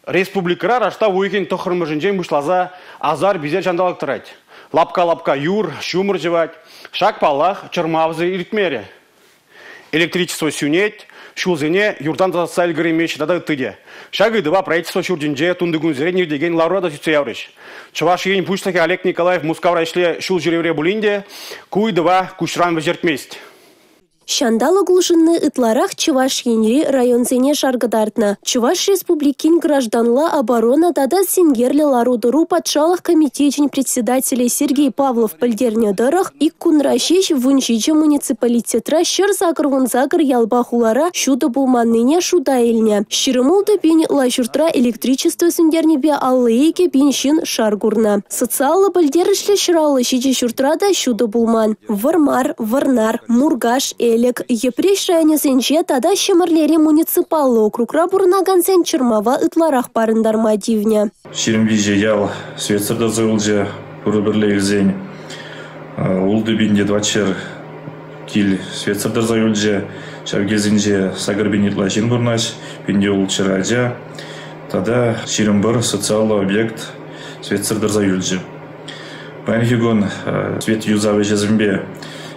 Республикара рашта уйкен тохырмыжынжен бушлаза азар бизе жандалык тұрайды. Лапка-лапка юр, шумыр жевать, шак палах, чырмавзы иртмере. Электричество сюнеть, шулзене юртан засаль гремеш дада тыде. Шагы два правительство шурдинже тундыгун зрение деген лауреата сюцеяврыш. Чуваш ень пуштаки Олег Николаев мускавра ишле шул жиревре булинде, куй два кушран вежертместь. Шандалы глушынны ытларах Чуваш енри районзене шаргыдартна. Чуваш республикин гражданла оборона дада сингерли ларудыру патшалых комитетин председателей Сергей Павлов пальдернедырах и кунрашиш вуншиче муниципалитетра шыр загыр ялбахулара шуда булманныне шуда эльня. Шырымулды бин лажуртра электричество сингернебе аллыеке бин шин шаргурна. Социалы пальдерышле шыралы шиче шуртрада шуда булман. Вармар, Варнар, Мургаш, Элек, епреш районесенче тада шемырлери муниципаллы округра бурнаган сен Чермава ытларах парындарма дивня. Шеремвиже ял светсырда зылже урыбырлегзень. Улды бинде двачер кил светсырда зылже шавгезинже сагарбинитла жин бурнаш бинде улчыраджа. Тада шерембыр социалный объект светсырда зылже. Панфигон свет юзавы жезмбе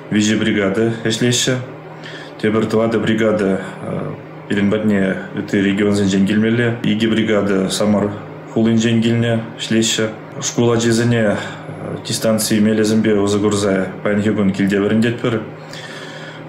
виже бригады эшлеші. Тебіртылады бригада Иринбатне это регион зенженгельмелі. Иги бригада Самар хулын жеңгеліне эшлеші. Школа жезіне дистанции мелезімбе озагурзая панхегун килде біріндетпір.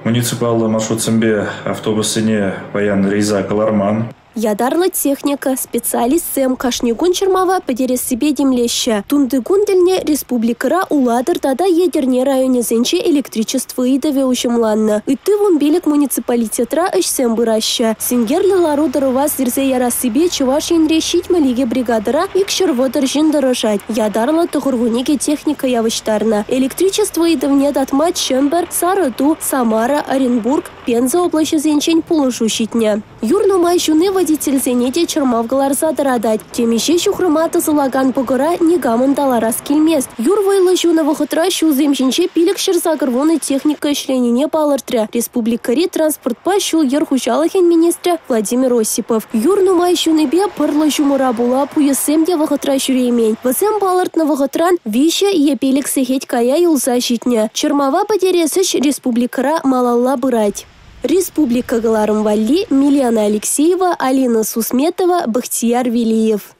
Муниципалды маршрутсымбе автобусыне паян рейза Каларман. Ядарлы техника, специалист сэм Кашнигун Чермава подерес себе демлеща. Тундыгун дельне республикара уладыр тада едерне районе зенче электричество идове ушымланны. Иты вон белек муниципалитетра ышсем быраща. Сингерли ларудырова зирзе ярасыбе Чуваш енрешить малиге бригадыра икшыр водыр жиндарышать. Ядарлы тұғырвунеге техника явыштарна. Электричество идовне датма Чембер, Сарату, Самара, Оренбург, Пенза облаще зенчень пулышущитня. Юрнумай жуны водитель зенеде Чермавгалар задырадать. Темеше шухрыматы залаган погыра негамын даларас келмест. Юр вайлы жуны вахытра шу земшинче пилік шырзагырвоны техника ишленіне балыртря. Республикари транспортпа шул ерхужалыхен министря Владимир Осипов. Юрнумай жуныбе пырлы жумыра була пуесемде вахытра жүреймен. Васем балыртны вахытран вище епелік сехет кая юлза житня. Чермава подересыш республикара малалла бырать. Республика Галарым Валли, Милена Алексеева, Алина Сусметова, Бахтияр Велиев.